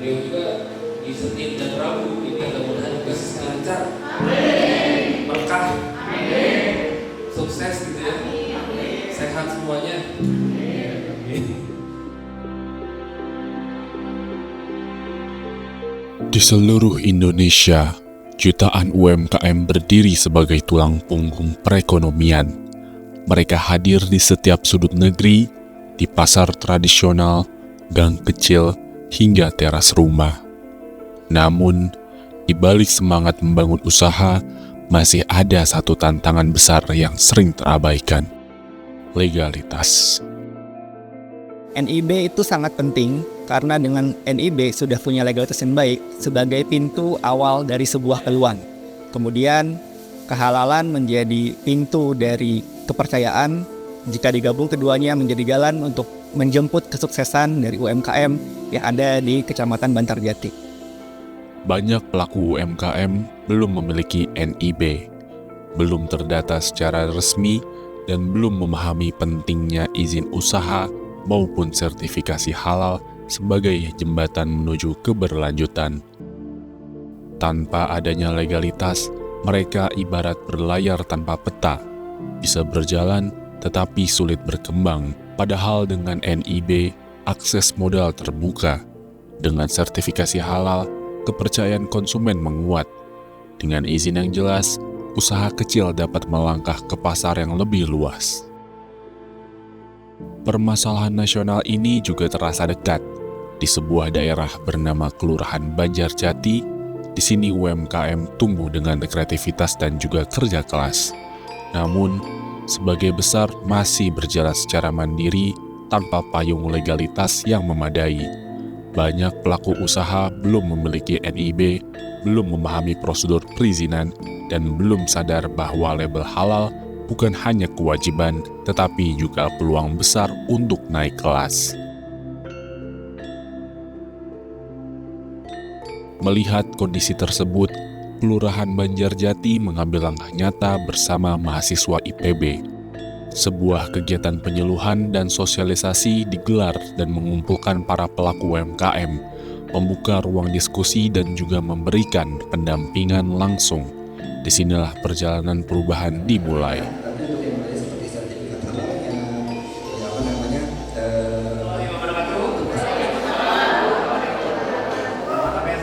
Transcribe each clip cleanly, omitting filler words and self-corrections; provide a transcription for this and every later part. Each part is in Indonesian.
beliau juga di Senin dan Rabu ini mudah-mudahan kasusnya lancar, amin, berkah, amin, sukses gitu ya, sehat semuanya, amin. Di seluruh Indonesia, jutaan UMKM berdiri sebagai tulang punggung perekonomian. Mereka hadir di setiap sudut negeri, di pasar tradisional, gang kecil, hingga teras rumah. Namun, di balik semangat membangun usaha, masih ada satu tantangan besar yang sering terabaikan: legalitas. NIB itu sangat penting karena dengan NIB sudah punya legalitas yang baik sebagai pintu awal dari sebuah peluang. Kemudian kehalalan menjadi pintu dari kepercayaan. Jika digabung keduanya menjadi jalan untuk menjemput kesuksesan dari UMKM yang ada di Kecamatan Bantarjati. Banyak pelaku UMKM belum memiliki NIB, belum terdata secara resmi, dan belum memahami pentingnya izin usaha maupun sertifikasi halal sebagai jembatan menuju keberlanjutan. Tanpa adanya legalitas, mereka ibarat berlayar tanpa peta, bisa berjalan tetapi sulit berkembang. Padahal dengan NIB, akses modal terbuka. Dengan sertifikasi halal, kepercayaan konsumen menguat. Dengan izin yang jelas, usaha kecil dapat melangkah ke pasar yang lebih luas. Permasalahan nasional ini juga terasa dekat. Di sebuah daerah bernama Kelurahan Banjarjati, di sini UMKM tumbuh dengan kreativitas dan juga kerja keras. Namun, sebagai besar masih berjalan secara mandiri tanpa payung legalitas yang memadai. Banyak pelaku usaha belum memiliki NIB, belum memahami prosedur perizinan, dan belum sadar bahwa label halal bukan hanya kewajiban, tetapi juga peluang besar untuk naik kelas. Melihat kondisi tersebut, Kelurahan Banjarjati mengambil langkah nyata bersama mahasiswa IPB. Sebuah kegiatan penyuluhan dan sosialisasi digelar dan mengumpulkan para pelaku UMKM, membuka ruang diskusi dan juga memberikan pendampingan langsung. Disinilah perjalanan perubahan dimulai.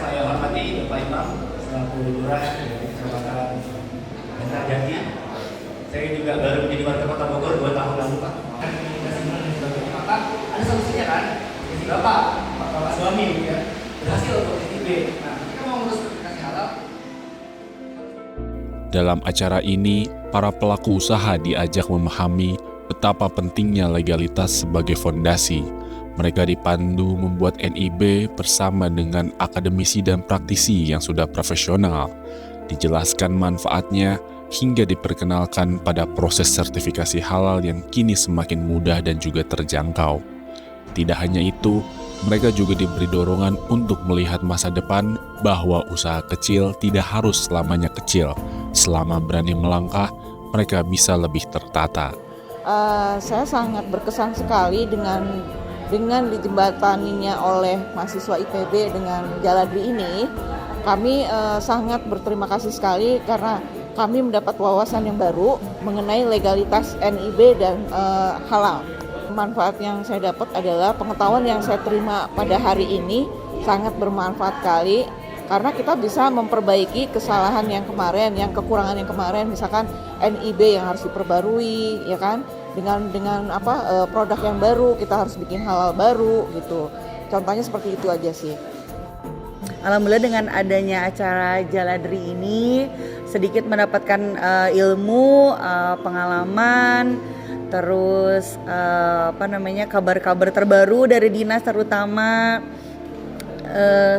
Saya hormati Bapak Imam selaku lurah dari Kecamatan Bantarjati. Saya juga baru menjadi warga Kota Bogor 2 tahun lalu, Pak. Maka ada solusinya kan? Jadi Bapak suami ya berhasil untuk NIB. Nah, kita mau ngurus sertifikasi halal. Dalam acara ini, para pelaku usaha diajak memahami betapa pentingnya legalitas sebagai fondasi. Mereka dipandu membuat NIB bersama dengan akademisi dan praktisi yang sudah profesional. Dijelaskan manfaatnya hingga diperkenalkan pada proses sertifikasi halal yang kini semakin mudah dan juga terjangkau. Tidak hanya itu, mereka juga diberi dorongan untuk melihat masa depan bahwa usaha kecil tidak harus selamanya kecil. Selama berani melangkah, mereka bisa lebih tertata. Saya sangat berkesan sekali dengan dijembataninya oleh mahasiswa IPB dengan Jaladri ini. Kami sangat berterima kasih sekali karena kami mendapat wawasan yang baru mengenai legalitas NIB dan halal. Manfaat yang saya dapat adalah pengetahuan yang saya terima pada hari ini sangat bermanfaat sekali karena kita bisa memperbaiki kesalahan yang kemarin, yang kekurangan yang kemarin, misalkan NIB yang harus diperbarui, ya kan? Dengan produk yang baru kita harus bikin halal baru gitu. Contohnya seperti itu aja sih. Alhamdulillah dengan adanya acara Jaladri ini sedikit mendapatkan ilmu, pengalaman, terus kabar-kabar terbaru dari dinas terutama.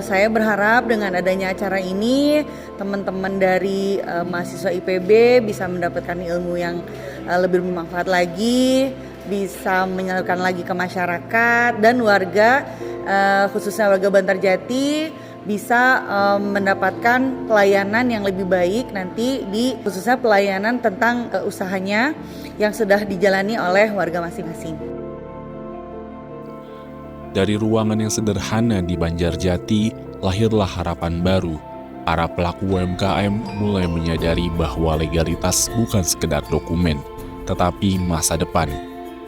Saya berharap dengan adanya acara ini teman-teman dari mahasiswa IPB bisa mendapatkan ilmu yang lebih bermanfaat lagi, bisa menyalurkan lagi ke masyarakat dan warga, khususnya warga Bantarjati bisa mendapatkan pelayanan yang lebih baik nanti di khususnya pelayanan tentang usahanya yang sudah dijalani oleh warga masing-masing. Dari ruangan yang sederhana di Banjarjati, lahirlah harapan baru. Para pelaku UMKM mulai menyadari bahwa legalitas bukan sekedar dokumen, tetapi masa depan.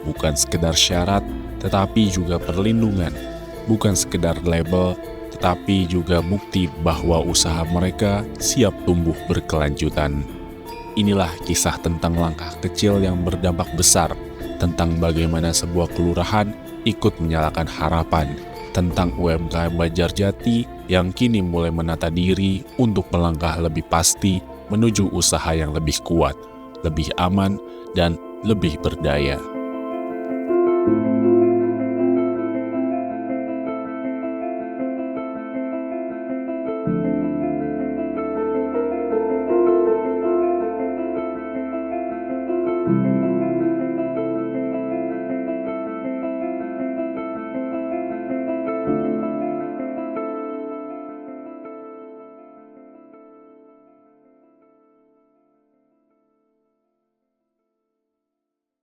Bukan sekedar syarat, tetapi juga perlindungan. Bukan sekedar label, tetapi juga bukti bahwa usaha mereka siap tumbuh berkelanjutan. Inilah kisah tentang langkah kecil yang berdampak besar, tentang bagaimana sebuah kelurahan ikut menyalakan harapan, tentang UMKM Banjarjati yang kini mulai menata diri untuk melangkah lebih pasti menuju usaha yang lebih kuat, lebih aman, dan lebih berdaya.